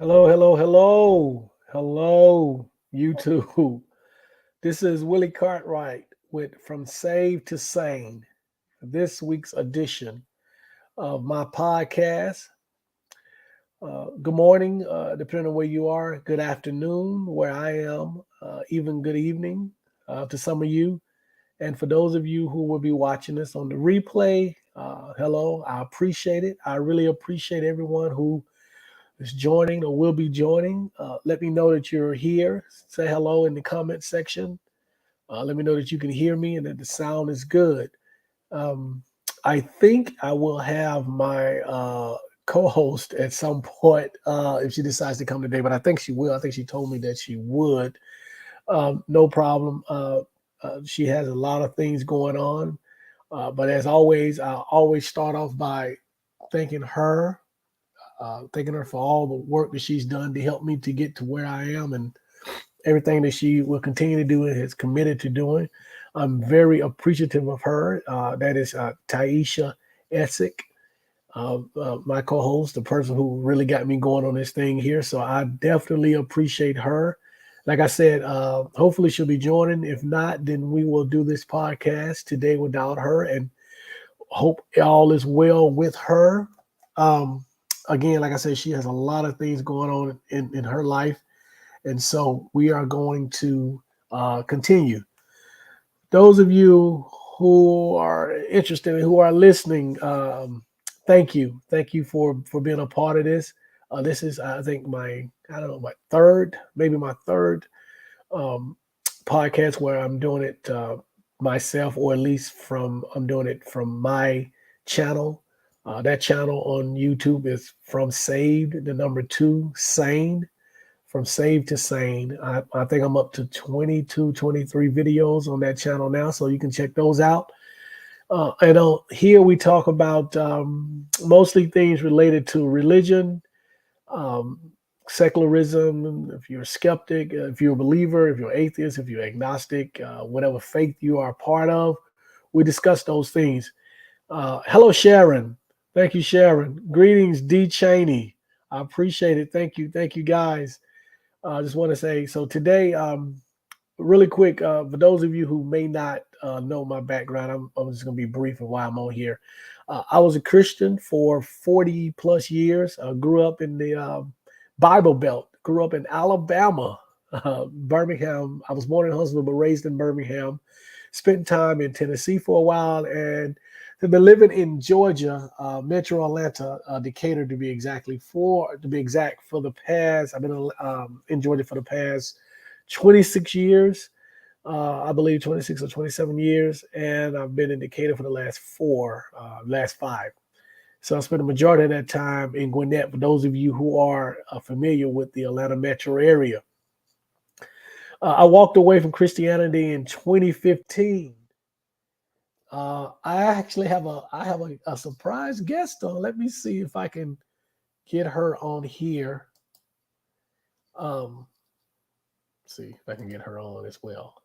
Hello, hello, hello, hello, YouTube. This is Willie Cartwright with From Save to Sane, this week's edition of my podcast. Good morning, depending on where you are. Good afternoon, where I am. Even good evening to some of you. And for those of you who will be watching this on the replay, hello. I appreciate it. I really appreciate everyone who is joining or will be joining. Let me know that you're here. Say hello in the comment section. Let me know that you can hear me and that the sound is good. Um, I think I will have my co-host at some point if she decides to come today, but I think she will. I think she told me that she would. No problem. She has a lot of things going on, but as always, I always start off by thanking her thanking her for all the work that she's done to help me to get to where I am and everything that she will continue to do and has committed to doing. I'm very appreciative of her. That is Taisha Essick, my co host, the person who really got me going on this thing here. So I definitely appreciate her. Like I said, hopefully she'll be joining. If not, then we will do this podcast today without her and hope all is well with her. Um, Again, like I said, she has a lot of things going on in her life. And so we are going to continue. Those of you who are interested and who are listening, thank you. Thank you for being a part of this. This is, I think, I don't know, my third, maybe my third um, podcast where I'm doing it myself, or at least I'm doing it from my channel. That channel on YouTube is From Saved, the number two, Sane, From Saved to Sane. I think I'm up to 22, 23 videos on that channel now, so you can check those out. And here we talk about mostly things related to religion, um, secularism, if you're a skeptic, if you're a believer, if you're atheist, if you're agnostic, whatever faith you are a part of, we discuss those things. Hello, Sharon. Thank you, Sharon. Greetings, D. Cheney. I appreciate it. Thank you. Thank you, guys. I just want to say so today, really quick, for those of you who may not know my background, I'm just going to be brief of why I'm on here. I was a Christian for 40 plus years. I grew up in the Bible Belt, grew up in Alabama, Birmingham. I was born in Huntsville, but raised in Birmingham. Spent time in Tennessee for a while and have been living in Georgia, Metro Atlanta, Decatur to be exact for the past. I've been in Georgia for the past 26 years, I believe 26 or 27 years, and I've been in Decatur for the last five. So I spent the majority of that time in Gwinnett. For those of you who are familiar with the Atlanta metro area, I walked away from Christianity in 2015. I actually have a surprise guest on. Let me see if I can get her on here. Um, see if I can get her on as well.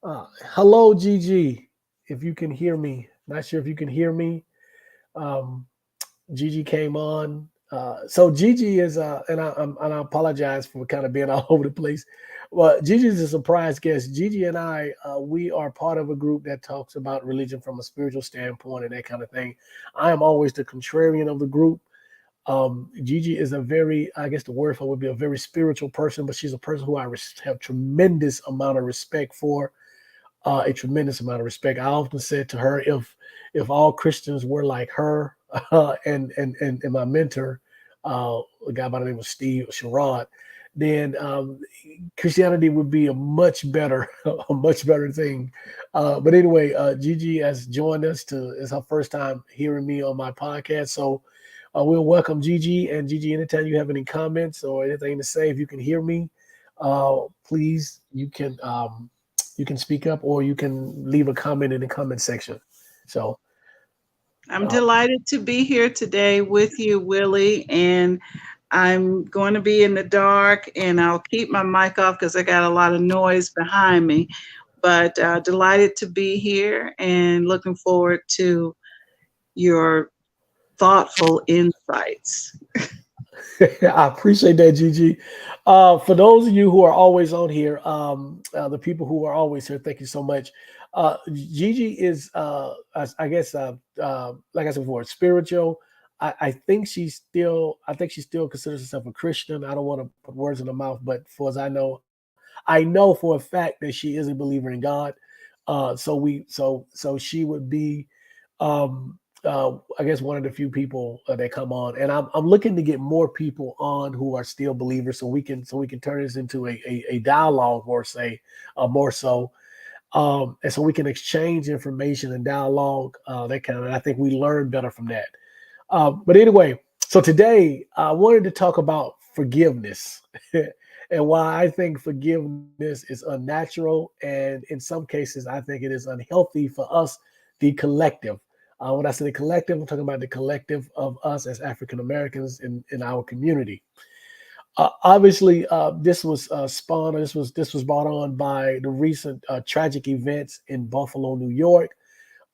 Hello, Gigi. If you can hear me, not sure if you can hear me. Um, Gigi came on. So Gigi is, and I apologize for kind of being all over the place. Well, Gigi is a surprise guest. Gigi and I, we are part of a group that talks about religion from a spiritual standpoint and that kind of thing. I am always the contrarian of the group. Gigi is I guess the word for it would be a very spiritual person, but she's a person who have tremendous amount of respect for a tremendous amount of respect. I often said to her, if all Christians were like her, and my mentor, a guy by the name of Steve Sherrod, then Christianity would be a much better, a much better thing. But anyway, Gigi has joined us. It's her first time hearing me on my podcast, so we'll welcome Gigi. And Gigi, anytime you have any comments or anything to say, if you can hear me, please you can speak up or you can leave a comment in the comment section. So, I'm uh, delighted to be here today with you, Willie, and I'm going to be in the dark and I'll keep my mic off because I got a lot of noise behind me. But delighted to be here and looking forward to your thoughtful insights. I appreciate that, Gigi. For those of you who are always on here, the people who are always here, thank you so much. Gigi is, I guess, like I said before, spiritual. I think she still considers herself a Christian. I don't want to put words in her mouth, but for as I know for a fact that she is a believer in God. So she would be, I guess, one of the few people that come on, and I'm looking to get more people on who are still believers, so we can turn this into a dialogue, more so, and so we can exchange information and dialogue, that kind of. And I think we learn better from that. But anyway, so today I wanted to talk about forgiveness and why I think forgiveness is unnatural. And in some cases, I think it is unhealthy for us, the collective. When I say the collective, I'm talking about the collective of us as African Americans in our community. Obviously, this was spawned. This was brought on by the recent tragic events in Buffalo, New York.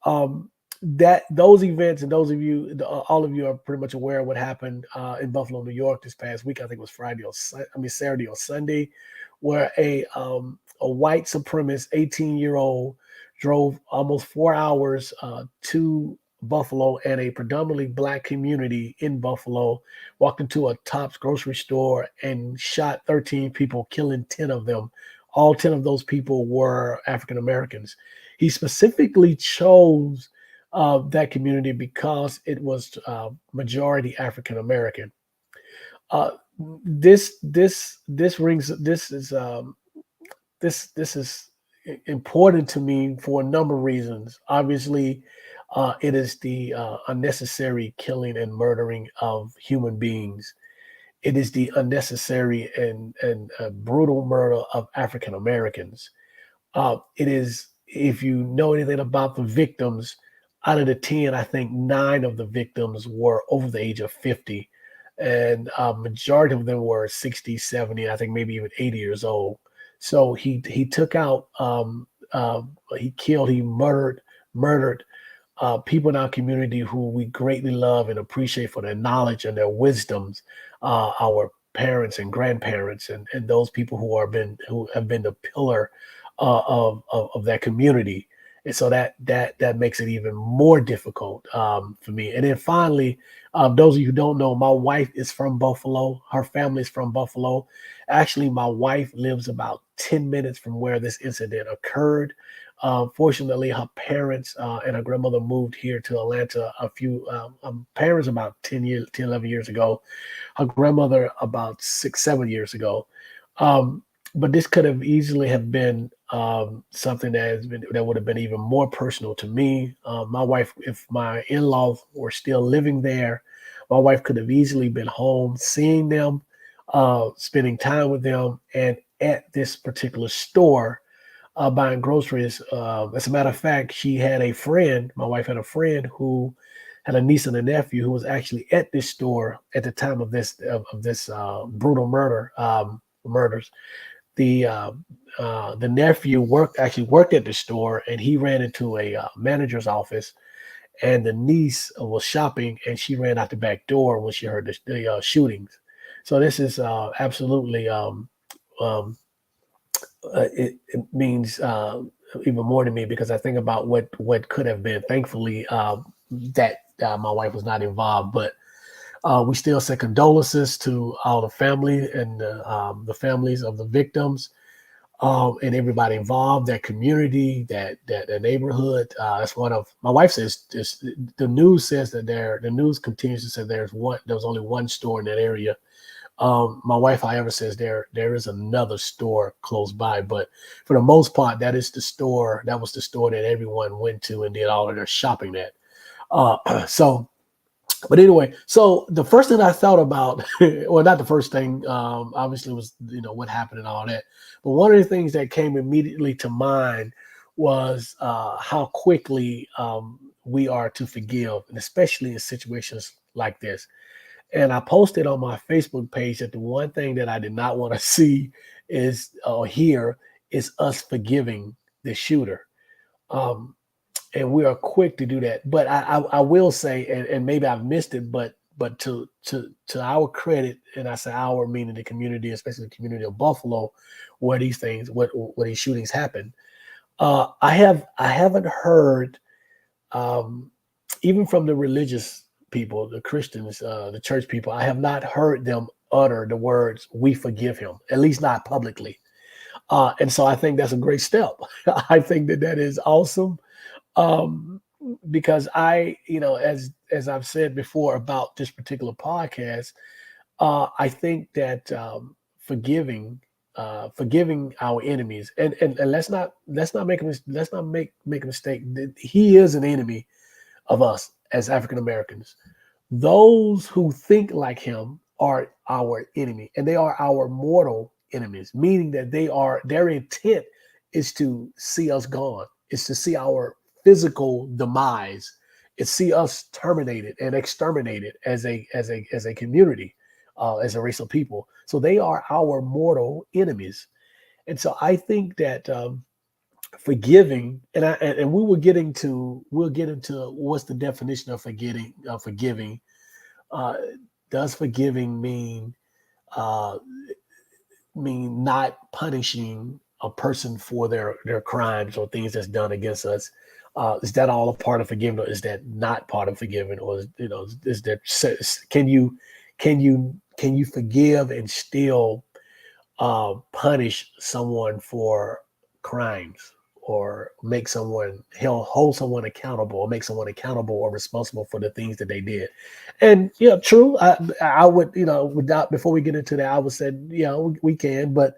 um, that those events, and those of you, all of you are pretty much aware of what happened in Buffalo, New York this past week. I think it was Saturday or Sunday, where a white supremacist 18-year-old drove almost 4 hours to Buffalo and a predominantly black community in Buffalo, walked into a Tops grocery store and shot 13 people, killing 10 of them. All 10 of those people were African Americans. He specifically chose that community because it was majority African American. Uh, this rings this is important to me for a number of reasons. Obviously, it is the unnecessary killing and murdering of human beings. It is the unnecessary and brutal murder of African Americans. It is, if you know anything about the victims, out of the 10, I think nine of the victims were over the age of 50. And majority of them were 60, 70, I think maybe even 80 years old. So he took out, he killed, he murdered people in our community who we greatly love and appreciate for their knowledge and their wisdoms, our parents and grandparents, and those people who have been the pillar of that community. And so that makes it even more difficult for me. And then finally, those of you who don't know, my wife is from Buffalo. Her family is from Buffalo. Actually, my wife lives about 10 minutes from where this incident occurred. Fortunately, her parents and her grandmother moved here to Atlanta a few parents about 11 years ago. Her grandmother about 6, 7 years ago. Um, but this could have easily have been something that would have been even more personal to me. My wife, if my in-laws were still living there, my wife could have easily been home, seeing them, spending time with them, and at this particular store buying groceries. As a matter of fact, she had a friend. My wife had a friend who had a niece and a nephew who was actually at this store at the time of this brutal murders. The nephew worked at the store, and he ran into a manager's office, and the niece was shopping, and she ran out the back door when she heard the shootings. So this is absolutely um, it means even more to me because I think about what could have been. Thankfully, that my wife was not involved, but we still send condolences to all the family and the families of the victims, and everybody involved, that community, that neighborhood. That's one of my wife says. The news says that the news continues to say there was only one store in that area. My wife, however, says there is another store close by, but for the most part, that is the store. That was the store that everyone went to and did all of their shopping at. So, but anyway, so the first thing I thought about, well, not the first thing, obviously was what happened and all that, but one of the things that came immediately to mind was how quickly we are to forgive, and especially in situations like this. And I posted on my Facebook page that the one thing that I did not want to see is or hear is us forgiving the shooter. Um, and we are quick to do that. But I will say, and maybe I've missed it, but but to our credit, and I say our meaning the community, especially the community of Buffalo, where these things, where these shootings happen. I haven't heard, um, even from the religious people, the Christians, the church people, I have not heard them utter the words "We forgive him," at least not publicly. And so I think that's a great step. I think that that is awesome, um, because as I've said before about this particular podcast, I think that forgiving our enemies, and let's not make a mistake. He is an enemy of us as African Americans. Those who think like him are our enemy, and they are our mortal enemies, meaning that their intent is to see us gone, is to see our physical demise, is see us terminated and exterminated as a community, as a race of people. So they are our mortal enemies, and so I think that forgiving, and we'll get into what's the definition of forgiving. uh, does forgiving uh, mean not punishing a person for their crimes or things that's done against us? Is that all a part of forgiving, or is that not part of forgiving, or is that can you forgive and still punish someone for crimes, or hold someone accountable, or make someone accountable or responsible for the things that they did? And yeah, true. I would, without before we get into that, I would say, yeah, we can, but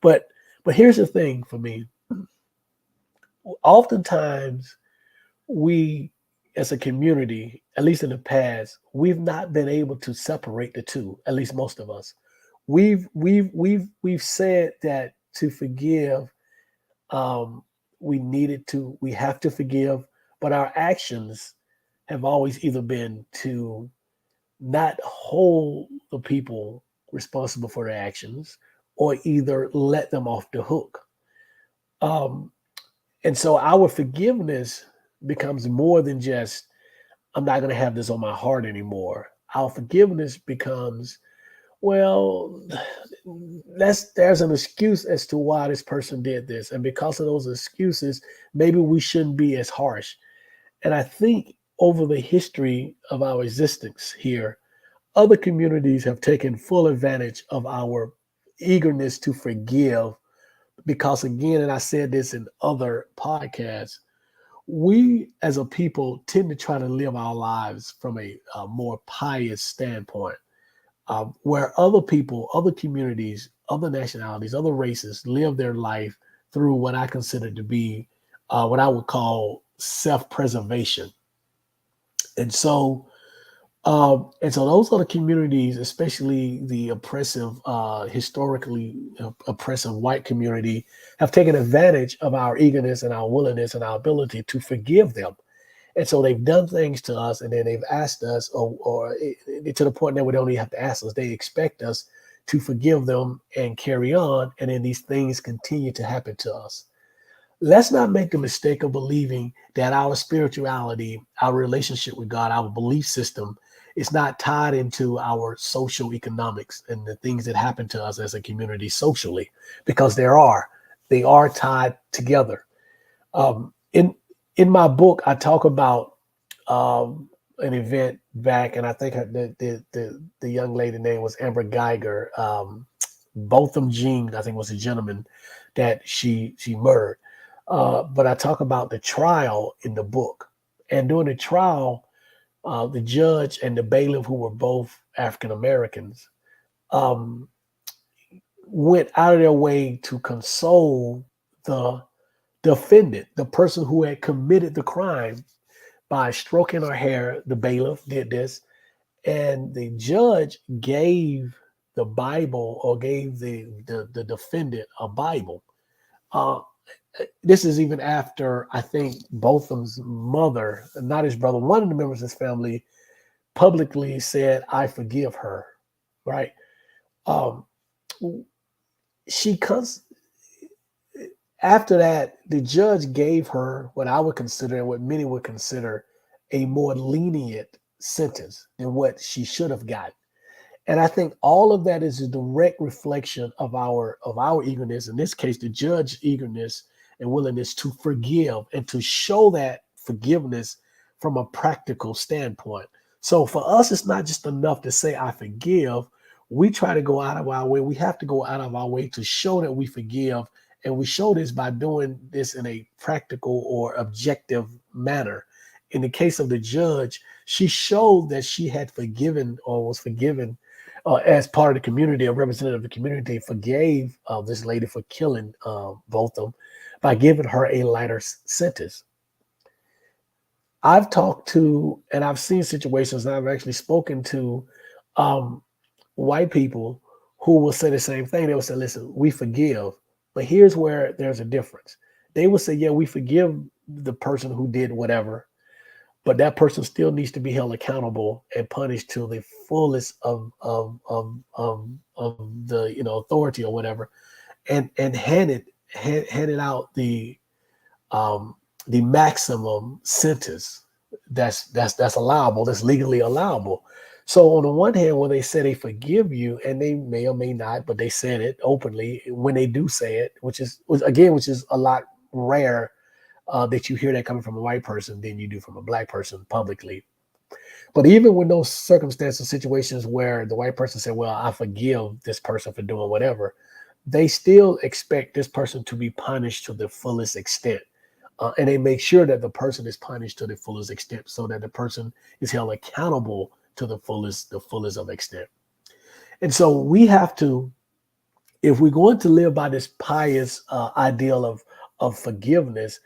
but here's the thing for me. Oftentimes we, as a community, at least in the past, we've not been able to separate the two. At least most of us. We've said that to forgive, um, we have to forgive, but our actions have always either been to not hold the people responsible for their actions, or either let them off the hook. Um, and so our forgiveness becomes more than just, I'm not going to have this on my heart anymore. Our forgiveness becomes, well, there's an excuse as to why this person did this. And because of those excuses, maybe we shouldn't be as harsh. And I think over the history of our existence here, other communities have taken full advantage of our eagerness to forgive, because, again, and I said this in other podcasts, we as a people tend to try to live our lives from a more pious standpoint, where other people, other communities, other nationalities, other races live their life through what I consider to be what I would call self-preservation. And so and so those are the communities, especially the historically oppressive white community, have taken advantage of our eagerness and our willingness and our ability to forgive them. And so they've done things to us, and then they've asked us, or to the point that we don't even have to ask us. They expect us to forgive them and carry on, and then these things continue to happen to us. Let's not make the mistake of believing that our spirituality, our relationship with God, our belief system is not tied into our social economics and the things that happen to us as a community socially, because they are tied together. In my book, I talk about an event back, and I think the young lady name was Amber Geiger. Botham Jean, I think, was a gentleman that she murdered. But I talk about the trial in the book, and during the trial, the judge and the bailiff, who were both African Americans, um, went out of their way to console the defendant, the person who had committed the crime, by stroking her hair. The bailiff did this, and the judge gave the Bible, or gave the defendant a Bible. Uh, this is even after, I think, Botham's mother, not his brother, one of the members of his family, publicly said, "I forgive her." Right? Um, she comes after that. The judge gave her what I would consider, and what many would consider, a more lenient sentence than what she should have gotten. And I think all of that is a direct reflection of our eagerness, in this case, the judge's eagerness and willingness to forgive and to show that forgiveness from a practical standpoint. So for us, it's not just enough to say I forgive. We try to go out of our way. We have to go out of our way to show that we forgive. And we show this by doing this in a practical or objective manner. In the case of the judge, she showed that she had forgiven or was forgiven as part of the community, a representative of the community forgave this lady for killing both of them by giving her a lighter sentence. I've talked to and I've seen situations, and I've actually spoken to um, white people who will say the same thing. They will say, listen, we forgive, but here's where there's a difference. They will say, yeah, we forgive the person who did whatever, but that person still needs to be held accountable and punished to the fullest of the authority or whatever, and handed out um, the maximum sentence that's allowable, that's legally allowable. So on the one hand, when they say they forgive you, and they may or may not, but they said it openly when they do say it, which is a lot rare that you hear that coming from a white person than you do from a black person publicly. But even when those circumstances, situations where the white person said, well, I forgive this person for doing whatever, they still expect this person to be punished to the fullest extent. And they make sure that the person is punished to the fullest extent so that the person is held accountable to the fullest of extent. And so we have to, if we're going to live by this pious ideal of forgiveness,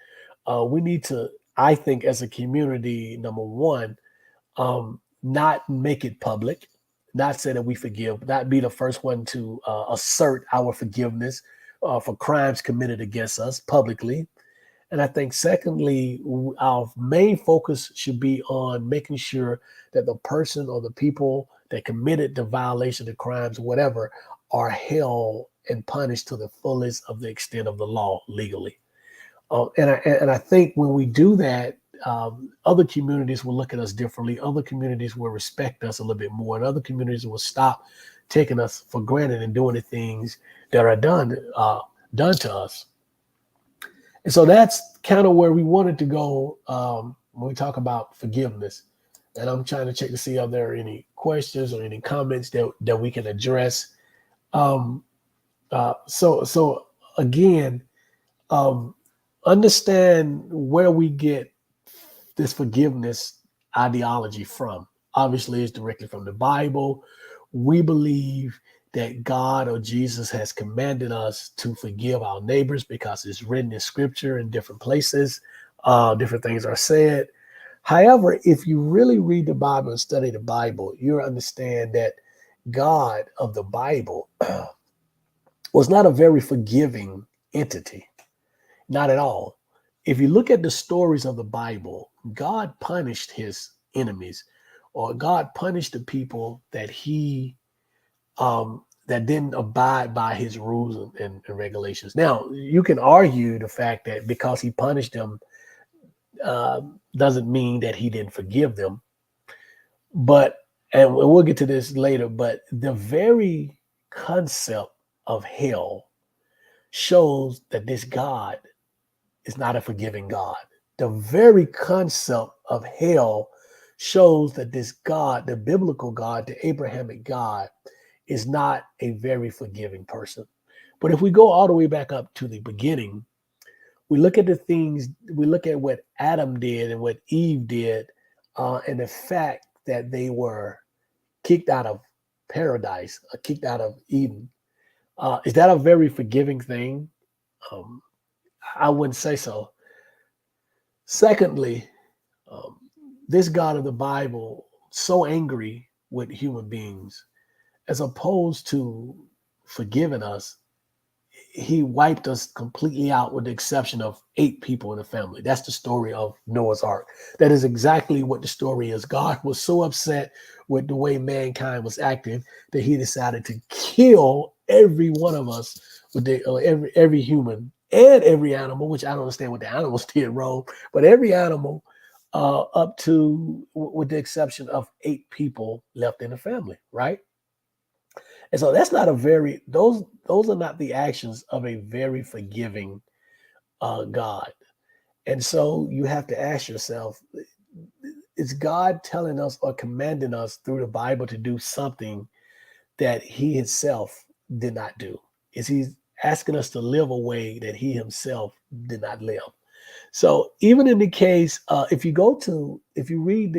we need to, I think, as a community, number one, not make it public, not say that we forgive, not be the first one to assert our forgiveness for crimes committed against us publicly. And I think, secondly, our main focus should be on making sure that the person or the people that committed the violation, the crimes, whatever, are held and punished to the fullest of the extent of the law legally. And I think when we do that, other communities will look at us differently. Other communities will respect us a little bit more, and other communities will stop taking us for granted and doing the things that are done to us. And so that's kind of where we wanted to go when we talk about forgiveness. And I'm trying to check to see if there are any questions or any comments that we can address. Um, so again, um, understand where we get this forgiveness ideology from. Obviously, it's directly from the Bible. We believe that God or Jesus has commanded us to forgive our neighbors because it's written in scripture in different places. Different things are said. However, if you really read the Bible and study the Bible, you'll understand that God of the Bible was not a very forgiving entity. Not at all. If you look at the stories of the Bible, God punished his enemies, or God punished the people that didn't abide by his rules and regulations. Now, you can argue the fact that because he punished them doesn't mean that he didn't forgive them. But, and we'll get to this later, but the very concept of hell shows that this God is not a forgiving God. The very concept of hell shows that this God, the biblical God, the Abrahamic God, is not a very forgiving person. But if we go all the way back up to the beginning, we look at the things, we look at what Adam did and what Eve did, and the fact that they were kicked out of paradise, kicked out of Eden. Is that a very forgiving thing? Um, I wouldn't say so. Secondly, um, this God of the Bible so angry with human beings, as opposed to forgiving us, he wiped us completely out with the exception of 8 people in the family. That's the story of Noah's Ark. That is exactly what the story is. God was so upset with the way mankind was acting that he decided to kill every one of us with every human and every animal, which I don't understand what the animals did wrong, but every animal up to, with the exception of 8 people left in the family, right? And so that's not a very those are not the actions of a very forgiving God. And so you have to ask yourself, is God telling us or commanding us through the Bible to do something that He Himself did not do? Is He asking us to live a way that He Himself did not live? So even in the case, if you read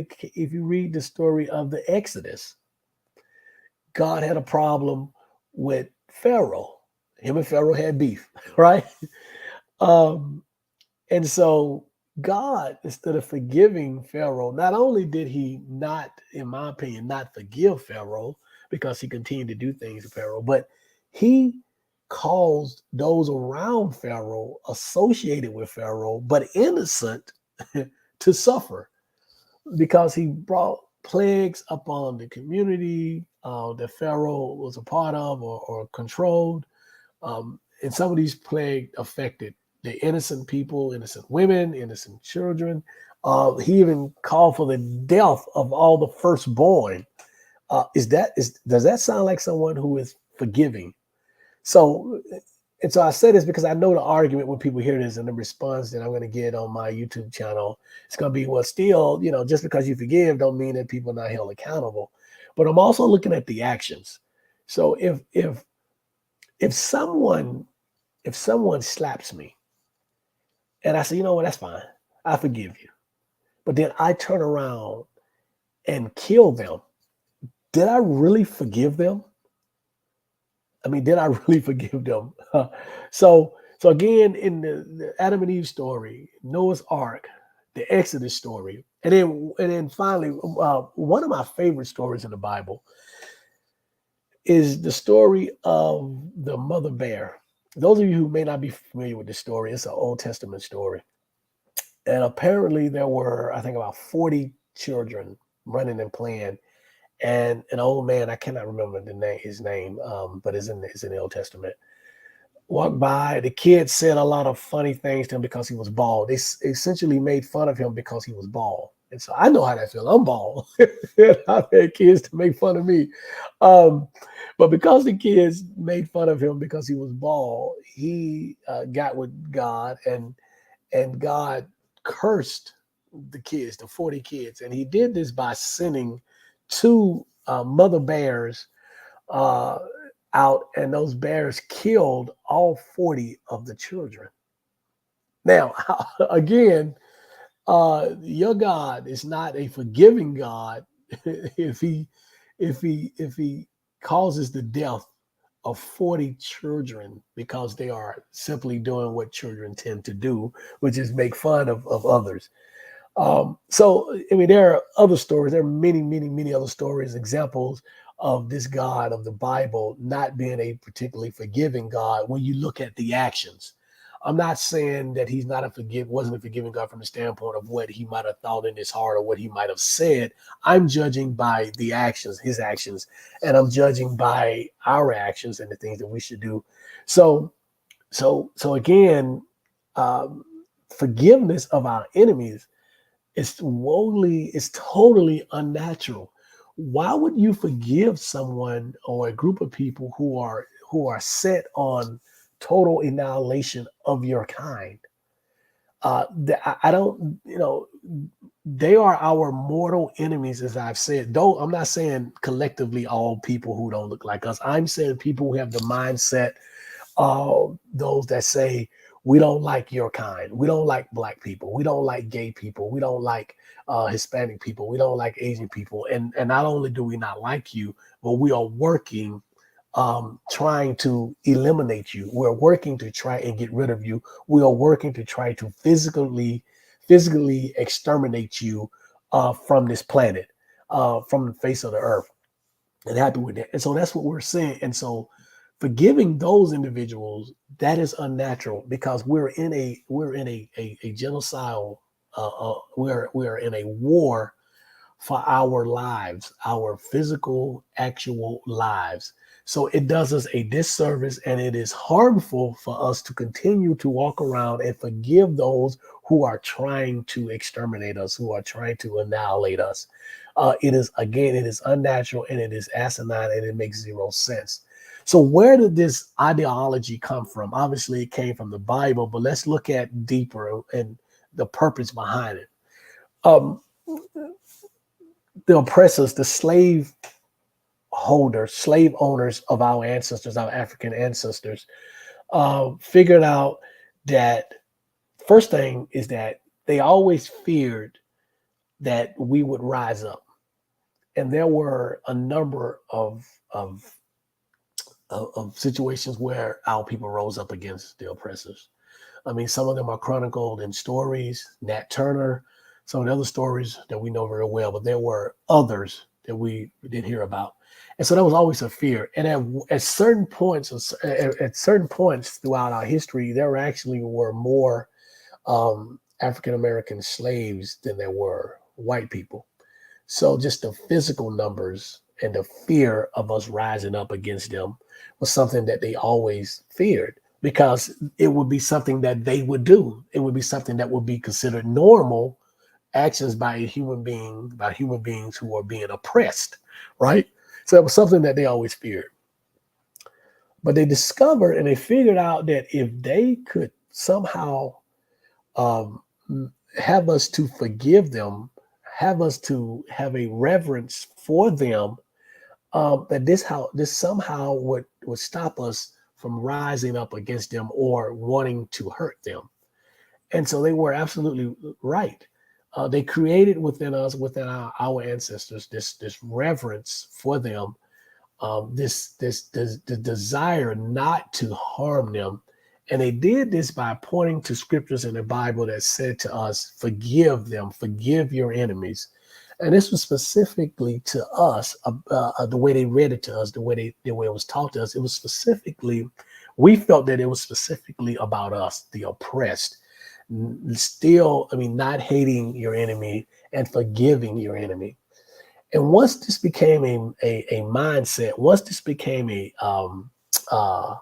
the story of the Exodus, God had a problem with Pharaoh. Him and Pharaoh had beef, right? Um, and so God, instead of forgiving Pharaoh, not only did he not, in my opinion, not forgive Pharaoh because he continued to do things to Pharaoh, but he caused those around Pharaoh, associated with Pharaoh, but innocent, to suffer because he brought plagues upon the community that Pharaoh was a part of or controlled. And some of these plagues affected the innocent people, innocent women, innocent children. He even called for the death of all the firstborn. Does that sound like someone who is forgiving? So, and so I say this because I know the argument when people hear this and the response that I'm going to get on my YouTube channel, it's going to be, well, still, just because you forgive don't mean that people are not held accountable. But I'm also looking at the actions. So if someone if someone slaps me and I say, you know what, that's fine, I forgive you, but then I turn around and kill them, did I really forgive them? I mean, did I really forgive them? So again, in the Adam and Eve story, Noah's Ark, the Exodus story, and then finally, one of my favorite stories in the Bible is the story of the mother bear. Those of you who may not be familiar with this story, it's an Old Testament story. And apparently there were, I think, about 40 children running and playing. And an old man, I cannot remember his name, but it's in the Old Testament, walked by. The kids said a lot of funny things to him because he was bald. They essentially made fun of him because he was bald. And so I know how that feels. I'm bald. I've had kids to make fun of me. Um, but because the kids made fun of him because he was bald, he got with God, and God cursed the kids, the 40 kids. And he did this by sending two mother bears uh, out, and those bears killed all 40 of the children. Now, again, your God is not a forgiving God if he causes the death of 40 children because they are simply doing what children tend to do, which is make fun of others. So, I mean, there are other stories. There are many, many, many other stories, examples of this God of the Bible not being a particularly forgiving God when you look at the actions. I'm not saying that he's not wasn't a forgiving God from the standpoint of what he might have thought in his heart or what he might have said. I'm judging by the actions, his actions, and I'm judging by our actions and the things that we should do. So, so again, um, forgiveness of our enemies is totally unnatural. Why would you forgive someone or a group of people who are set on total annihilation of your kind? I don't, they are our mortal enemies, as I've said. Though I'm not saying collectively all people who don't look like us. I'm saying people who have the mindset, those that say, we don't like your kind, we don't like black people, we don't like gay people, we don't like Hispanic people, we don't like Asian people, and not only do we not like you, but we are working, trying to eliminate you. We're working to try and get rid of you. We are working to try to physically exterminate you from this planet, from the face of the earth, and happy with that. And so that's what we're saying. And so forgiving those individuals, that is unnatural because we're in a genocidal, we're in a war for our lives, our physical, actual lives. So it does us a disservice, and it is harmful for us to continue to walk around and forgive those who are trying to exterminate us, who are trying to annihilate us. It is, again, it is unnatural and it is asinine and it makes zero sense. So where did this ideology come from? Obviously, it came from the Bible, but let's look at deeper and the purpose behind it. Um, the oppressors, the slave holders, slave owners of our ancestors, our African ancestors, figured out that first thing is that they always feared that we would rise up. And there were a number of situations where our people rose up against the oppressors. I mean, some of them are chronicled in stories, Nat Turner, some of the other stories that we know very well, but there were others that we didn't hear about. And so that was always a fear. And at certain points, at certain points throughout our history, there actually were more African American slaves than there were white people. So just the physical numbers and the fear of us rising up against them was something that they always feared because it would be something that they would do. It would be something that would be considered normal actions by a human being, by human beings who are being oppressed, right? So it was something that they always feared. But they discovered and they figured out that if they could somehow um, have us to forgive them, have us to have a reverence for them, that this somehow would stop us from rising up against them or wanting to hurt them. And so they were absolutely right. They created within us, within our ancestors, this reverence for them, this the desire not to harm them. And they did this by pointing to scriptures in the Bible that said to us, forgive them, forgive your enemies. And this was specifically to us, the way they read it to us, the way it was taught to us. It was specifically, we felt that it was specifically about us, the oppressed. Still, I mean, not hating your enemy and forgiving your enemy. And once this became a mindset, once this became uh,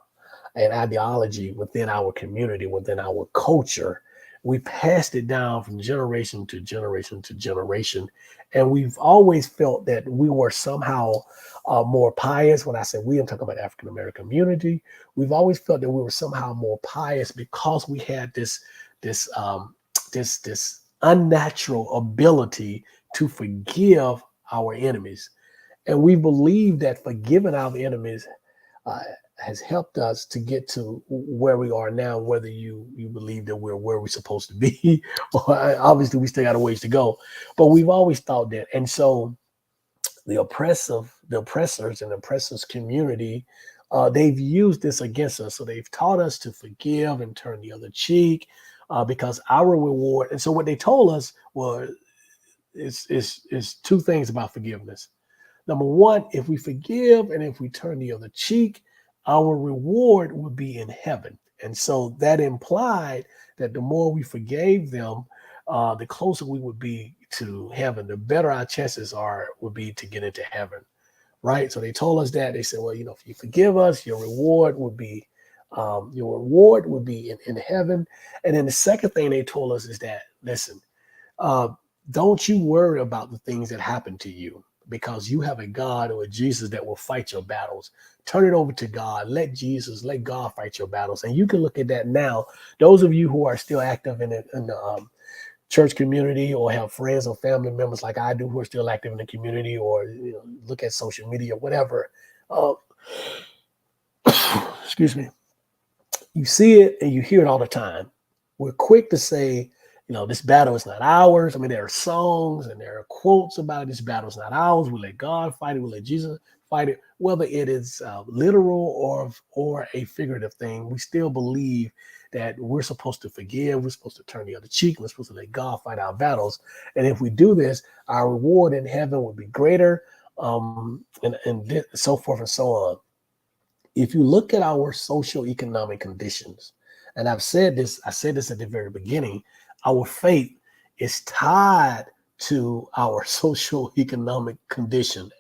an ideology within our community, within our culture, we passed it down from generation to generation to generation. And we've always felt that we were somehow more pious. When I say we, I'm talking about African American community. We've always felt that we were somehow more pious because we had this um, this unnatural ability to forgive our enemies. And we believe that forgiving our enemies uh, has helped us to get to where we are now, whether you believe that we're where we're supposed to be, or obviously we still got a ways to go. But we've always thought that. And so the oppressors and the oppressors community, they've used this against us. So they've taught us to forgive and turn the other cheek because our reward. And so what they told us was is two things about forgiveness. Number one, if we forgive and if we turn the other cheek, our reward would be in heaven. And so that implied that the more we forgave them, the closer we would be to heaven, the better our chances are would be to get into heaven, right? So they told us that. They said, well, if you forgive us, your reward would be in heaven. And then the second thing they told us is that, listen, uh, don't you worry about the things that happen to you because you have a God or a Jesus that will fight your battles. Turn it over to God. Let God fight your battles. And you can look at that now. Those of you who are still active in the church community or have friends or family members like I do who are still active in the community or look at social media, whatever. Uh, excuse me. You see it and you hear it all the time. We're quick to say, this battle is not ours. I mean, there are songs and there are quotes about it. This battle is not ours. We let God fight it. We let Jesus fight it. Whether it is literal or a figurative thing, we still believe that we're supposed to forgive. We're supposed to turn the other cheek. We're supposed to let God fight our battles. And if we do this, our reward in heaven will be greater, and so forth and so on. If you look at our social economic conditions, and I said this at the very beginning, our faith is tied to our social economic condition.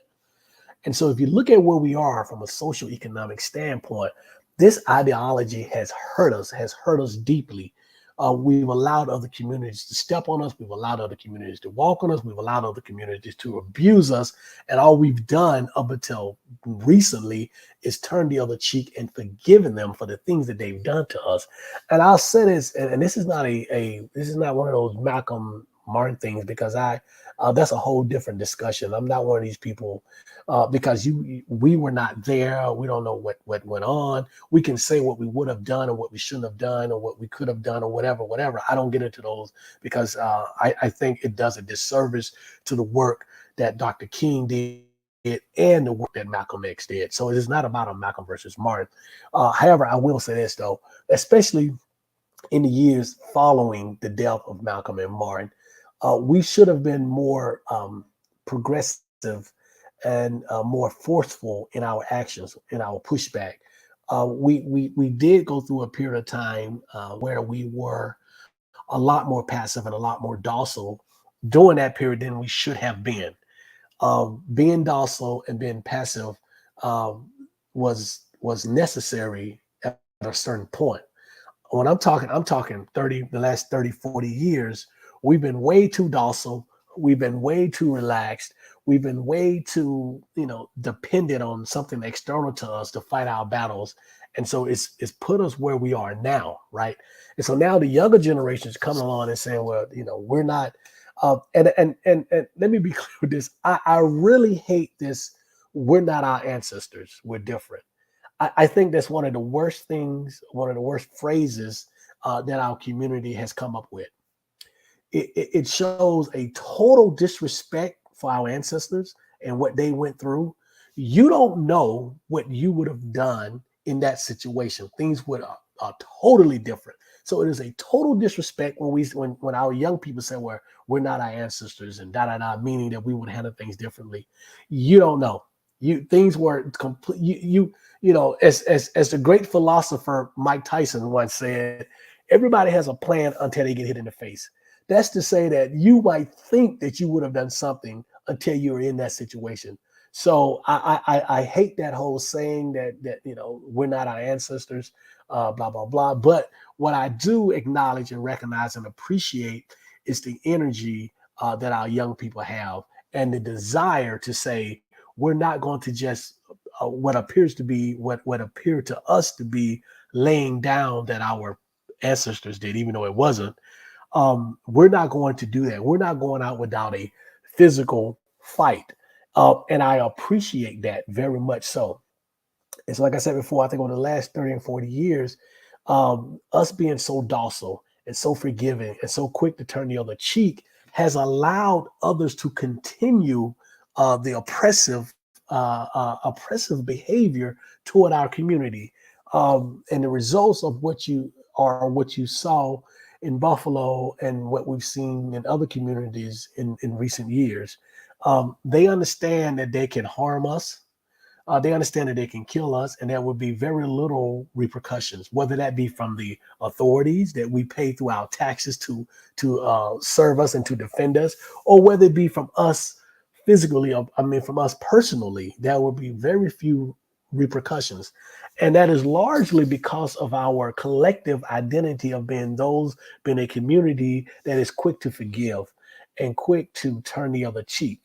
And so if you look at where we are from a social economic standpoint, this ideology has hurt us deeply. We've allowed other communities to step on us. We've allowed other communities to walk on us. We've allowed other communities to abuse us. And all we've done up until recently is turn the other cheek and forgiven them for the things that they've done to us. And I'll say this, and this is not this is not one of those Malcolm Martin things, because that's a whole different discussion. I'm not one of these people because we were not there. We don't know what went on. We can say what we would have done or what we shouldn't have done or what we could have done or whatever. I don't get into those because I think it does a disservice to the work that Dr. King did and the work that Malcolm X did. So it is not about a Malcolm versus Martin. However, I will say this though, especially in the years following the death of Malcolm and Martin, we should have been more progressive and more forceful in our actions, in our pushback. We did go through a period of time where we were a lot more passive and a lot more docile during that period than we should have been. Being docile and being passive um, was necessary at a certain point. When I'm talking 30, the last 30, 40 years, we've been way too docile. We've been way too relaxed. We've been way too, dependent on something external to us to fight our battles. And so it's put us where we are now, right? And so now the younger generations coming along and saying, well, we're not. And let me be clear with this. I really hate this. We're not our ancestors. We're different. I think that's one of the worst things, one of the worst phrases that our community has come up with. It shows a total disrespect for our ancestors and what they went through. You don't know what you would have done in that situation. Things would are totally different. So it is a total disrespect when our young people say, "Well, we're not our ancestors," and da da da, meaning that we would handle things differently. You don't know. Things were complete. As the great philosopher Mike Tyson once said, everybody has a plan until they get hit in the face. That's to say that you might think that you would have done something until you're in that situation. So I hate that whole saying that we're not our ancestors, blah blah blah. But what I do acknowledge and recognize and appreciate is the energy that our young people have and the desire to say we're not going to just what appeared to us to be laying down that our ancestors did, even though it wasn't. We're not going to do that. We're not going out without a physical fight. And I appreciate that very much so. And so, like I said before, I think over the last 30 and 40 years, us being so docile and so forgiving and so quick to turn the other cheek has allowed others to continue the oppressive behavior toward our community. And the results of what you saw in Buffalo and what we've seen in other communities in recent years. They understand that they can harm us. They understand that they can kill us, and there will be very little repercussions, whether that be from the authorities that we pay through our taxes to serve us and to defend us, or whether it be from us physically. From us personally, there will be very few repercussions, and that is largely because of our collective identity of being a community that is quick to forgive and quick to turn the other cheek.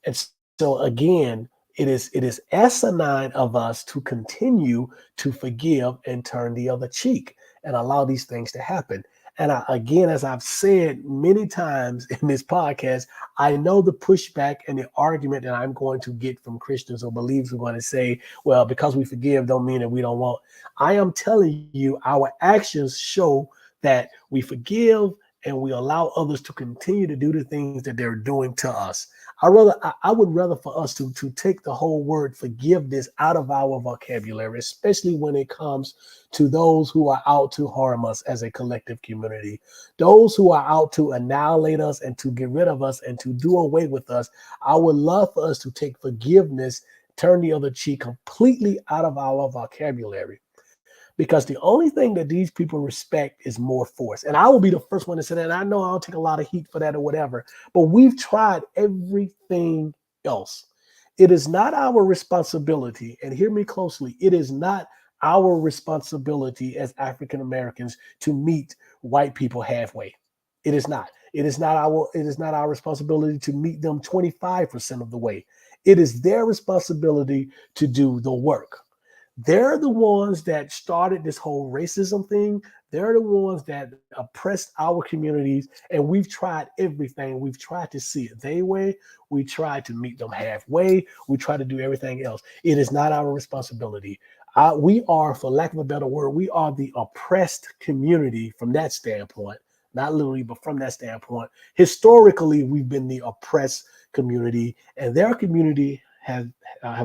And so again, it is asinine of us to continue to forgive and turn the other cheek and allow these things to happen. And again, as I've said many times in this podcast, I know the pushback and the argument that I'm going to get from Christians or believers who are going to say, well, because we forgive don't mean that we don't want. I am telling you, our actions show that we forgive and we allow others to continue to do the things that they're doing to us. I would rather for us to take the whole word forgiveness out of our vocabulary, especially when it comes to those who are out to harm us as a collective community, those who are out to annihilate us and to get rid of us and to do away with us. I would love for us to take forgiveness, turn the other cheek completely out of our vocabulary. because the only thing that these people respect is more force. And I will be the first one to say that. And I know I'll take a lot of heat for that or whatever, but we've tried everything else. It is not our responsibility, and hear me closely, it is not our responsibility as African Americans to meet white people halfway. It is not. It is not our responsibility to meet them 25% of the way. It is their responsibility to do the work. They're the ones that started this whole racism thing. They're the ones that oppressed our communities, and we've tried everything. We've tried to see it their way. We tried to meet them halfway. We try to do everything else. It is not our responsibility. We are, for lack of a better word, we are the oppressed community from that standpoint. Not literally, but from that standpoint. Historically, we've been the oppressed community, and their community have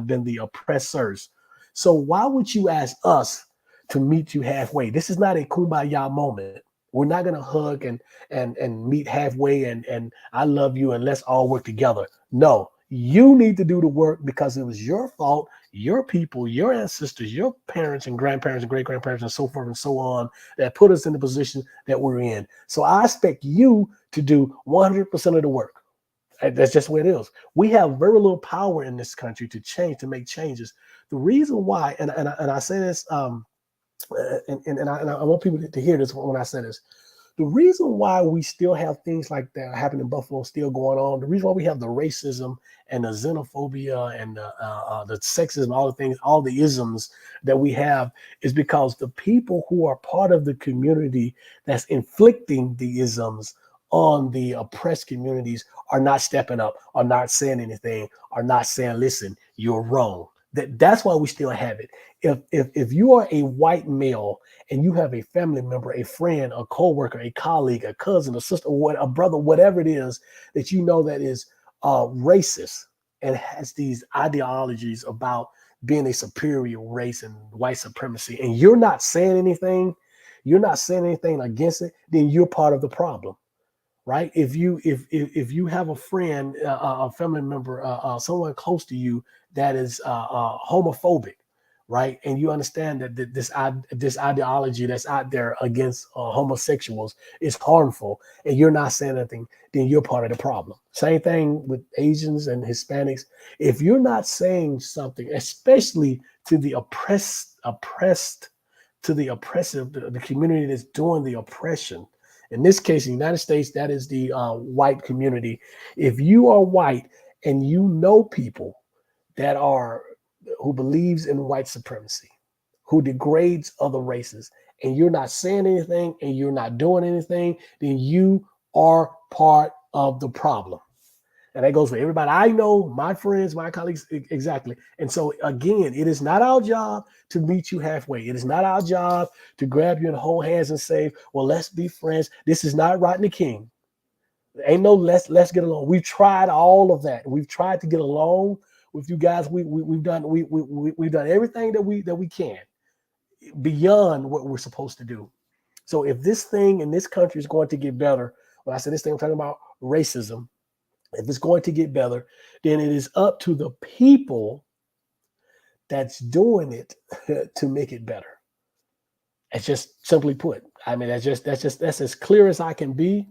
been the oppressors. So why would you ask us to meet you halfway? This is not a kumbaya moment. We're not gonna hug and meet halfway and I love you and let's all work together. No, you need to do the work because it was your fault, your people, your ancestors, your parents and grandparents and great grandparents and so forth and so on that put us in the position that we're in. So I expect you to do 100% of the work. That's just what it is. We have very little power in this country to change, to make changes. The reason why, and I say this, and I want people to hear this when I say this. The reason why we still have things like that happening in Buffalo still going on, the reason why we have the racism and the xenophobia and the sexism, all the things, all the isms that we have is because the people who are part of the community that's inflicting the isms on the oppressed communities are not stepping up, are not saying anything, are not saying, listen, you're wrong. That's why we still have it. If you are a white male and you have a family member, a friend, a coworker, a colleague, a cousin, a sister, a brother, whatever it is that you know that is racist and has these ideologies about being a superior race and white supremacy, and you're not saying anything against it, then you're part of the problem, right? If you have a friend, a family member, someone close to you that is homophobic, right, and you understand that this ideology that's out there against homosexuals is harmful, and you're not saying anything, then you're part of the problem. Same thing with Asians and Hispanics. If you're not saying something, especially to the oppressed, to the oppressive, the community that's doing the oppression. In this case, in the United States, that is the white community. If you are white and you know people that are who believes in white supremacy, who degrades other races, and you're not saying anything and you're not doing anything, then you are part of the problem. And that goes for everybody I know, my friends, my colleagues, exactly. And so, again, it is not our job to meet you halfway. It is not our job to grab you and hold hands and say, well, let's be friends. This is not Rodney King. There ain't no let's get along. We've tried all of that. We've tried to get along with you guys. We've done everything that we can beyond what we're supposed to do. So if this thing in this country is going to get better, when I say this thing, I'm talking about racism. If it's going to get better, then it is up to the people that's doing it to make it better. It's just simply put. I mean, that's as clear as I can be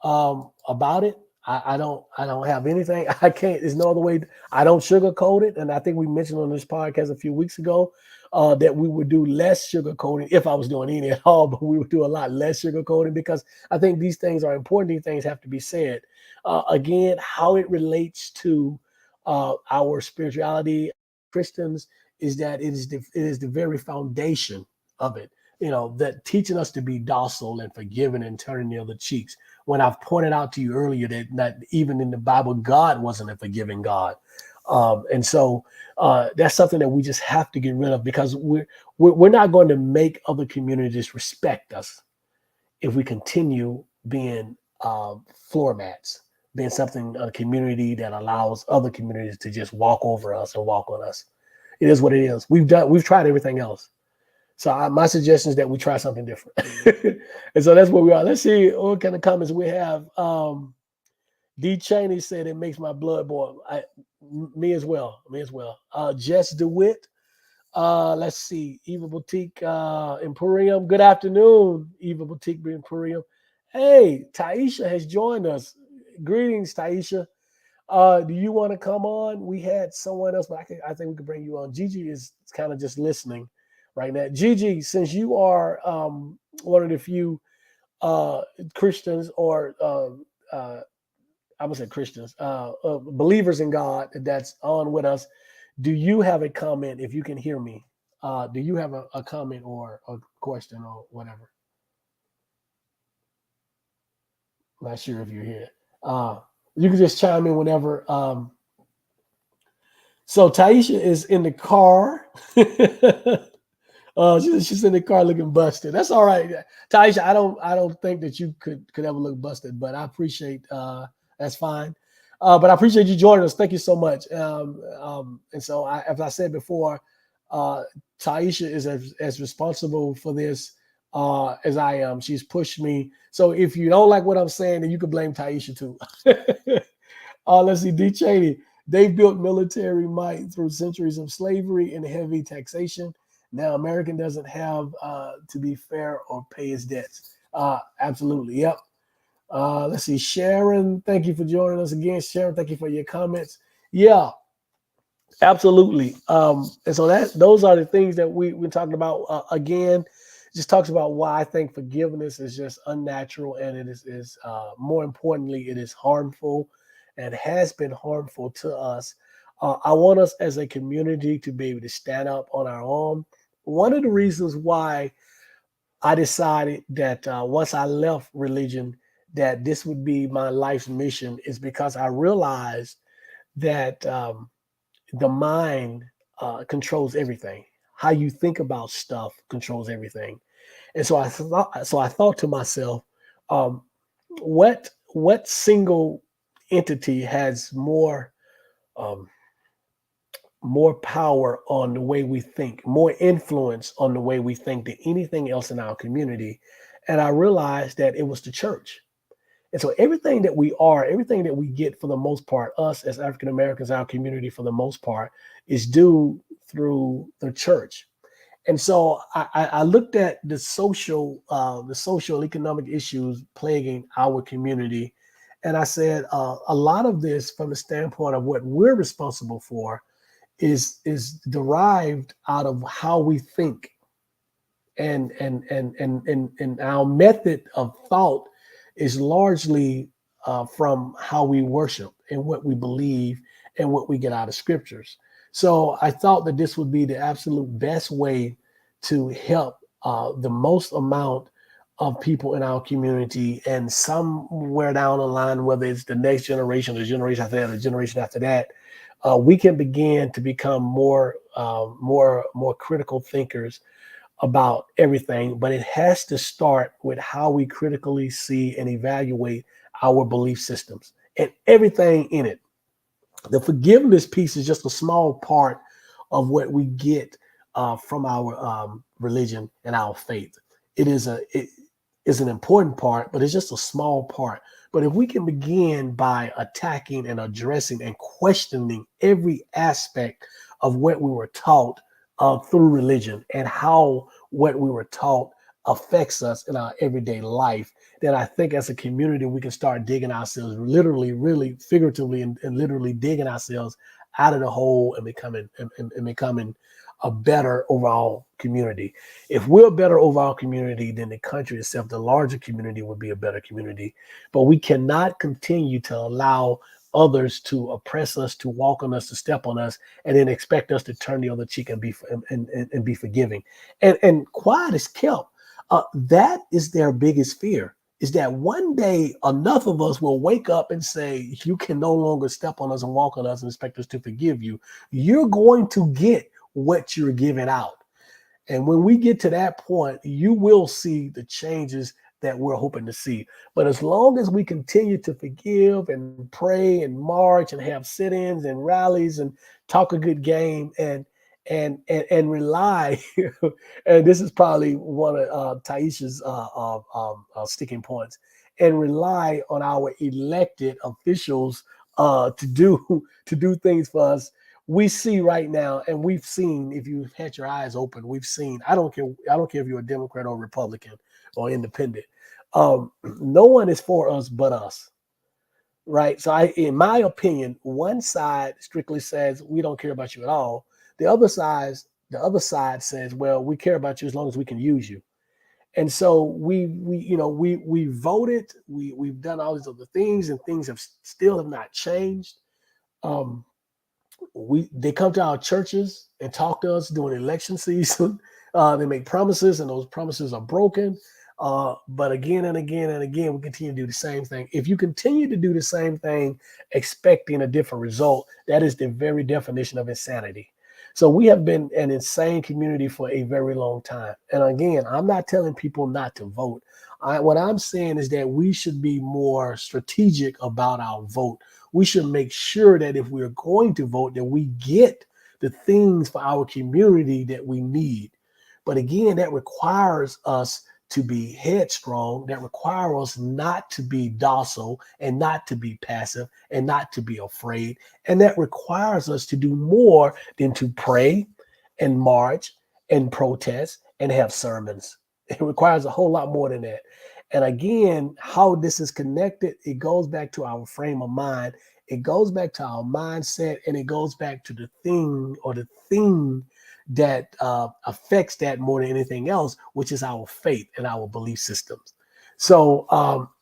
about it. I don't have anything. I can't. There's no other way. I don't sugarcoat it. And I think we mentioned on this podcast a few weeks ago that we would do less sugarcoating if I was doing any at all, but we would do a lot less sugarcoating because I think these things are important. These things have to be said. Again, how it relates to our spirituality, Christians, is that it is the very foundation of it. That teaching us to be docile and forgiving and turning the other cheeks. When I've pointed out to you earlier that even in the Bible, God wasn't a forgiving God. And so that's something that we just have to get rid of because we're not going to make other communities respect us if we continue being floor mats, being something, a community that allows other communities to just walk over us and walk on us. It is what it is. We've tried everything else. So my suggestion is that we try something different. And so that's where we are. Let's see what kind of comments we have. D. Cheney said it makes my blood boil. Me as well. Me as well. Jess DeWitt. Let's see. Eva Boutique Emporium. Good afternoon, Eva Boutique Emporium. Hey, Taisha has joined us. Greetings, Taisha. Do you want to come on? We had someone else, but I think we could bring you on. Gigi is kind of just listening right now. Gigi, since you are one of the few uh, Christians or I would say Christians, believers in God that's on with us, do you have a comment if you can hear me? Do you have a comment or a question or whatever? Not sure if you're here. Uh, you can just chime in whenever. So Taisha is in the car. She's in the car looking busted. That's all right, Taisha. I don't think that you could ever look busted, but I appreciate. That's fine. But I appreciate you joining us. Thank you so much. And so, as I said before, uh, Taisha is as responsible for this as I am. She's pushed me. So if you don't like what I'm saying, then you can blame Taisha too. Let's see, D. Cheney. They built military might through centuries of slavery and heavy taxation. Now, American doesn't have to be fair or pay his debts. Absolutely. Yep. Let's see. Sharon, thank you for joining us again. Sharon, thank you for your comments. Yeah, absolutely. And so those are the things that we're talking about. Again, just talks about why I think forgiveness is just unnatural, and it is more importantly, it is harmful and has been harmful to us. I want us as a community to be able to stand up on our own. One of the reasons why I decided that once I left religion, that this would be my life's mission is because I realized that the mind controls everything. How you think about stuff controls everything. And so I thought to myself, um, what single entity has um, more power on the way we think, more influence on the way we think than anything else in our community? And I realized that it was the church. And so everything that we are, everything that we get for the most part, us as African Americans, our community for the most part, is due through the church. And so I looked at the social economic issues plaguing our community, and I said a lot of this, from the standpoint of what we're responsible for, is derived out of how we think, and our method of thought is largely from how we worship and what we believe and what we get out of scriptures. So I thought that this would be the absolute best way to help the most amount of people in our community, and somewhere down the line, whether it's the next generation, the generation after that, the generation after that, we can begin to become more critical thinkers about everything, but it has to start with how we critically see and evaluate our belief systems and everything in it. The forgiveness piece is just a small part of what we get from our religion and our faith. It is an important part, but it's just a small part. But if we can begin by attacking and addressing and questioning every aspect of what we were taught through religion and how what we were taught affects us in our everyday life, then I think as a community we can start digging ourselves literally, really figuratively, and literally digging ourselves out of the hole and becoming a better overall community. If we're a better overall community, then the country itself, the larger community, would be a better community. But we cannot continue to allow others to oppress us, to walk on us, to step on us, and then expect us to turn the other cheek and be forgiving. And quiet is kept. That is their biggest fear. Is that one day enough of us will wake up and say, you can no longer step on us and walk on us and expect us to forgive you. You're going to get what you're giving out. And when we get to that point, you will see the changes that we're hoping to see. But as long as we continue to forgive and pray and march and have sit-ins and rallies and talk a good game and rely, and this is probably one of Taisha's sticking points, and rely on our elected officials to do to do things for us, we see right now, and we've seen, if you had your eyes open, we've seen, I don't care if you're a Democrat or Republican or independent. No one is for us but us. Right. So in my opinion, one side strictly says we don't care about you at all. The other side, the other side says, well, we care about you as long as we can use you. And so we voted, we've done all these other things, and things have still have not changed. Um, we They come to our churches and talk to us during election season. They make promises, and those promises are broken. But again and again and again, we continue to do the same thing. If you continue to do the same thing, expecting a different result, that is the very definition of insanity. So we have been an insane community for a very long time. And again, I'm not telling people not to vote. What I'm saying is that we should be more strategic about our vote. We should make sure that if we're going to vote, that we get the things for our community that we need. But again, that requires us to be headstrong, that requires us not to be docile and not to be passive and not to be afraid. And that requires us to do more than to pray and march and protest and have sermons. It requires a whole lot more than that. And again, how this is connected, it goes back to our frame of mind. It goes back to our mindset, and it goes back to the thing or the thing that affects that more than anything else, which is our faith and our belief systems. So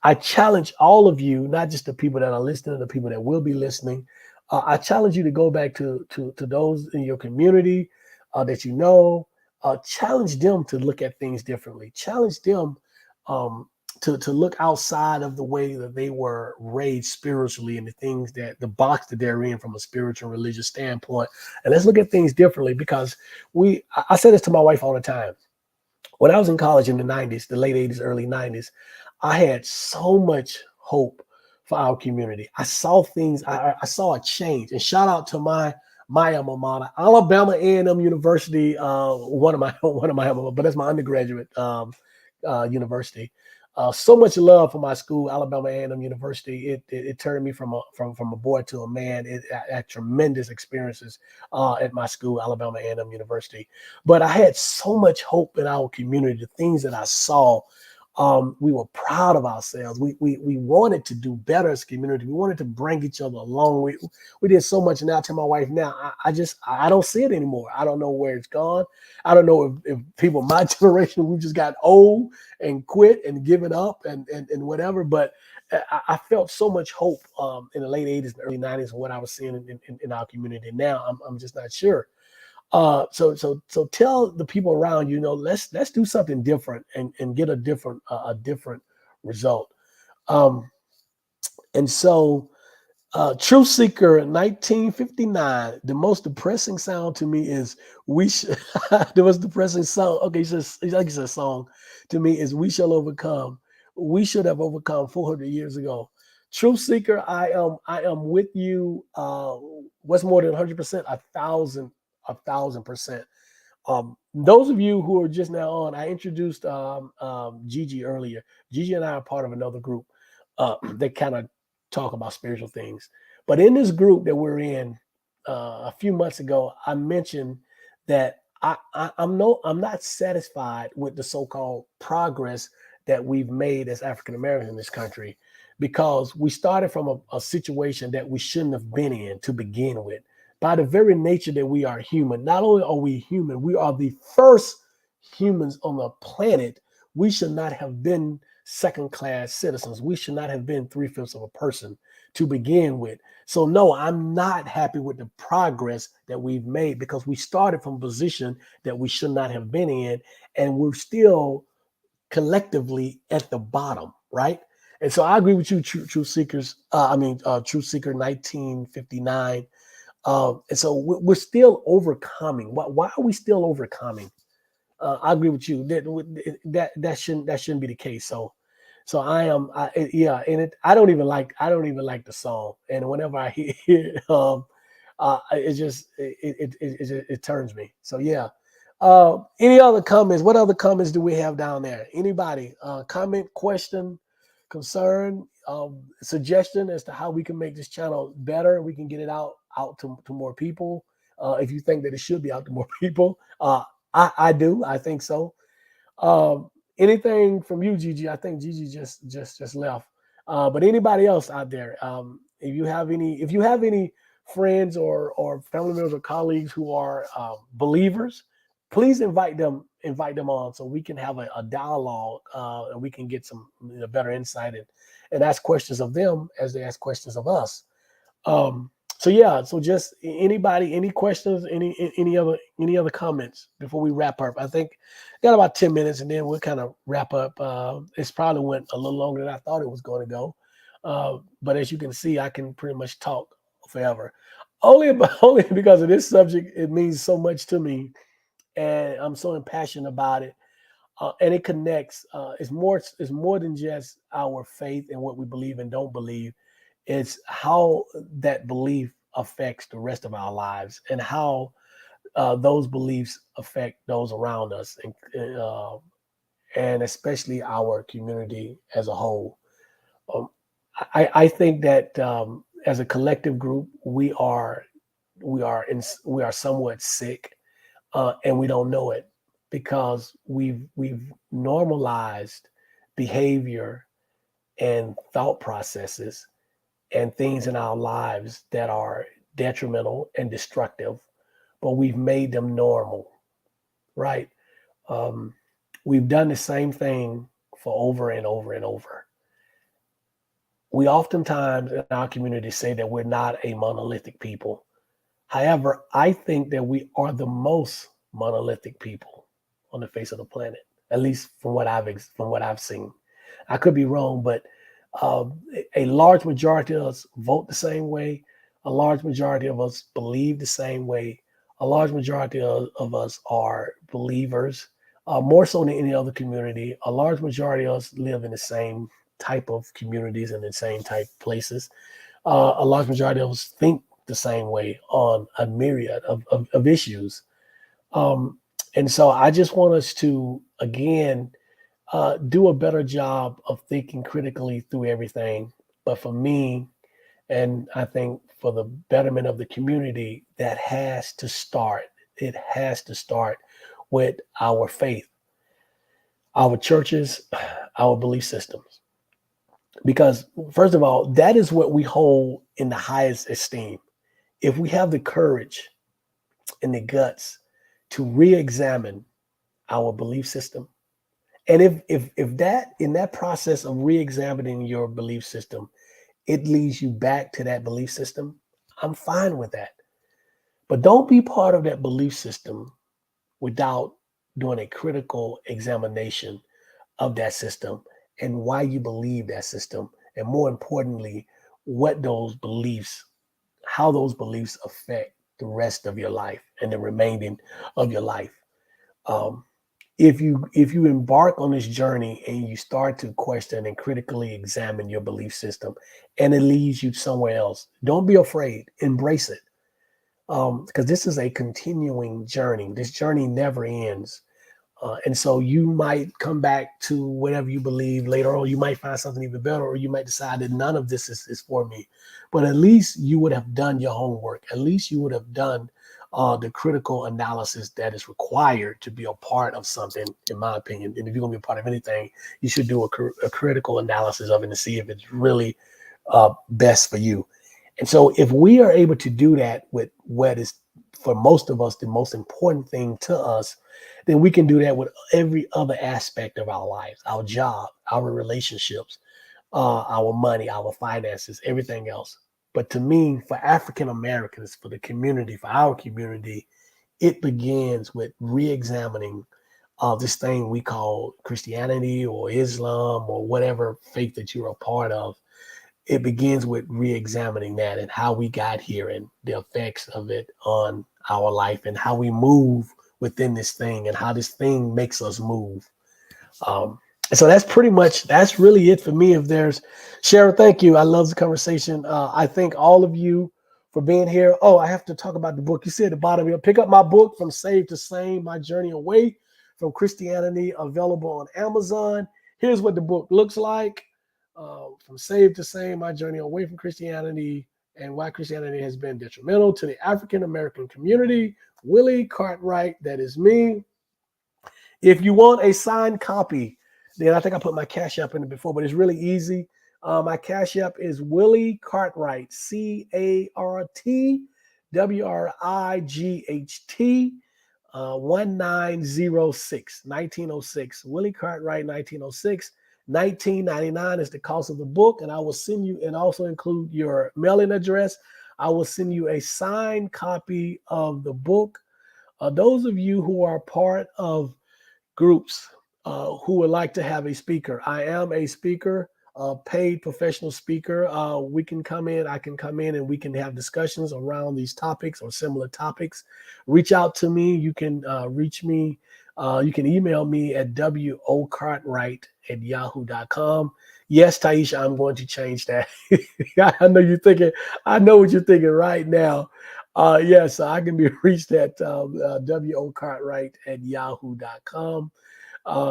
I challenge all of you, not just the people that are listening, the people that will be listening. I challenge you to go back to those in your community that you know. Challenge them to look at things differently. Challenge them um, to look outside of the way that they were raised spiritually and the things that the box that they're in from a spiritual religious standpoint. And let's look at things differently, because I say this to my wife all the time. When I was in college in the 90s, the late 80s, early 90s, I had so much hope for our community. I saw things, I saw a change. And shout out to my alma mater, Alabama A&M University, one of my alma mater, but that's my undergraduate university. So much love for my school, Alabama A&M University. It turned me from a boy to a man. I had tremendous experiences at my school, Alabama A&M University. But I had so much hope in our community. The things that I saw, we were proud of ourselves. We wanted to do better as a community. We wanted to bring each other along. We did so much. Now, to my wife now, I don't see it anymore. I don't know where it's gone. I don't know if people my generation, we just got old and quit and given up and whatever. But I felt so much hope in the late 80s and early 90s and what I was seeing in our community. Now I'm just not sure. So tell the people around you, let's do something different and get a different result. Um, and so Truth Seeker 1959. The most depressing sound to me is we should. The most depressing song. Okay, like it's a song to me is "We Shall Overcome." We should have overcome 400 years ago. Truth Seeker, I am with you. What's more than 100%? A thousand percent. Those of you who are just now on, I introduced Gigi earlier. Gigi and I are part of another group that kind of talk about spiritual things. But in this group that we're in, a few months ago, I mentioned that I'm not satisfied with the so-called progress that we've made as African Americans in this country, because we started from a situation that we shouldn't have been in to begin with. By the very nature that we are human, not only are we human, we are the first humans on the planet. We should not have been second class citizens. We should not have been three-fifths of a person to begin with. So, no, I'm not happy with the progress that we've made, because we started from a position that we should not have been in, and we're still collectively at the bottom, right? And so I agree with you, Truth Seekers. Truth Seeker 1959. And so we're still overcoming. Why are we still overcoming? I agree with you that shouldn't be the case. So yeah, and I don't even like the song, and whenever I hear it, it just it turns me. So yeah. Any other comments? What other comments do we have down there? Anybody? Comment, question, concern, suggestion as to how we can make this channel better. We can get it out to more people. If you think that it should be out to more people, I do. I think so. Anything from you, Gigi? I think Gigi just left. But anybody else out there, if you have any friends or family members or colleagues who are believers, please invite them on so we can have a dialogue and we can get some better insight and ask questions of them as they ask questions of us. So yeah, so just anybody, any questions, any other comments before we wrap up? I think got about 10 minutes and then we'll kind of wrap up. It's probably went a little longer than I thought it was going to go. But as you can see, I can pretty much talk forever. Only because of this subject, it means so much to me and I'm so impassioned about it. And it connects. It's more than just our faith and what we believe and don't believe. It's how that belief affects the rest of our lives and how those beliefs affect those around us and especially our community as a whole. Um, I think that as a collective group, we are somewhat sick and we don't know it because we've normalized behavior and thought processes and things in our lives that are detrimental and destructive, but we've made them normal, right? Um, we've done the same thing for over and over and over. We oftentimes in our community say that we're not a monolithic people. However, I think that we are the most monolithic people on the face of the planet, at least from what I've seen. I could be wrong, but uh, a large majority of us vote the same way. A large majority of us believe the same way. A large majority of us are believers, more so than any other community. A large majority of us live in the same type of communities and the same type places. A large majority of us think the same way on a myriad of issues. Um, and so I just want us to, again, do a better job of thinking critically through everything. But for me, and I think for the betterment of the community, that has to start. It has to start with our faith, our churches, our belief systems. Because, first of all, that is what we hold in the highest esteem. If we have the courage and the guts to re-examine our belief system, and if that in that process of re-examining your belief system, it leads you back to that belief system, I'm fine with that. But don't be part of that belief system without doing a critical examination of that system and why you believe that system, and more importantly, what those beliefs, how those beliefs affect the rest of your life and the remaining of your life. Um, if you embark on this journey and you start to question and critically examine your belief system, and it leads you somewhere else, don't be afraid. Embrace it, because this is a continuing journey. This journey never ends. And so you might come back to whatever you believe later on. You might find something even better, or you might decide that none of this is for me. But at least you would have done your homework. At least you would have done the critical analysis that is required to be a part of something, in my opinion. And if you're going to be a part of anything, you should do a critical analysis of it to see if it's really best for you. And so if we are able to do that with what is for most of us the most important thing to us, then we can do that with every other aspect of our lives, our job, our relationships, our money, our finances, everything else. But to me, for African Americans, for the community, for our community, it begins with re-examining this thing we call Christianity or Islam or whatever faith that you're a part of. It begins with re-examining that and how we got here and the effects of it on our life and how we move within this thing and how this thing makes us move. Um, so that's really it for me. If there's Cheryl, thank you. I love the conversation. I thank all of you for being here. Oh, I have to talk about the book. You see at the bottom here, pick up my book, From Saved to Sane, My Journey Away from Christianity, available on Amazon. Here's what the book looks like. From Saved to Sane, My Journey Away from Christianity, and why Christianity has been detrimental to the African American community. Willie Cartwright, that is me. If you want a signed copy, then I think I put my Cash App in it before, but it's really easy. My Cash App is Willie Cartwright, CartWright, 1906. Willie Cartwright, 1906. 19.99 is the cost of the book, and I will send you, and also include your mailing address. I will send you a signed copy of the book. Those of you who are part of groups who would like to have a speaker. I am a speaker, a paid professional speaker. We can come in, I can come in and we can have discussions around these topics or similar topics. Reach out to me. You can reach me. You can email me at wocartwright@yahoo.com. Yes, Taisha, I'm going to change that. I know you're thinking, I know what you're thinking right now. Yes, I can be reached at wocartwright@yahoo.com.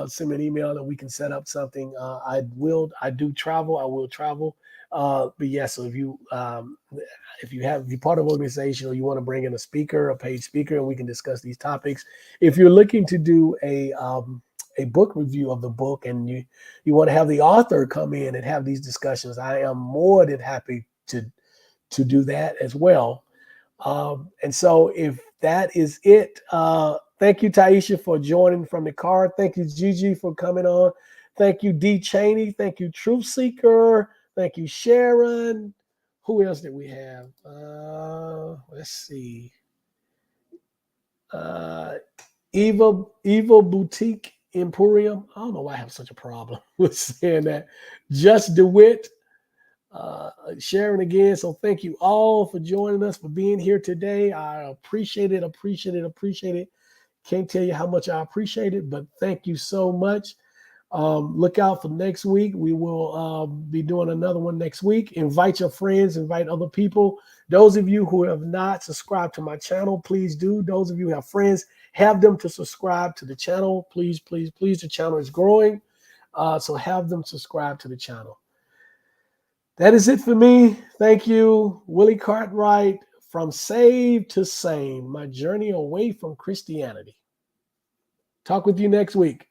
Send me an email and we can set up something. I do travel. I will travel. But yeah, so if you're part of an organization or you want to bring in a speaker, a paid speaker, and we can discuss these topics. If you're looking to do a book review of the book and you want to have the author come in and have these discussions, I am more than happy to do that as well. And so if that is it, thank you, Taisha, for joining from the car. Thank you, Gigi, for coming on. Thank you, D. Cheney. Thank you, Truth Seeker. Thank you, Sharon. Who else did we have? Let's see. Uh, Eva Boutique Emporium. I don't know why I have such a problem with saying that. Just DeWitt. Sharon again. So thank you all for joining us, for being here today. I appreciate it, appreciate it, appreciate it. Can't tell you how much I appreciate it, but thank you so much. Look out for next week. We will be doing another one next week. Invite your friends, invite other people. Those of you who have not subscribed to my channel, please do. Those of you who have friends, have them to subscribe to the channel. Please, please, please. The channel is growing. So have them subscribe to the channel. That is it for me. Thank you. Willie Cartwright, From Saved to Sane, my journey away from Christianity. Talk with you next week.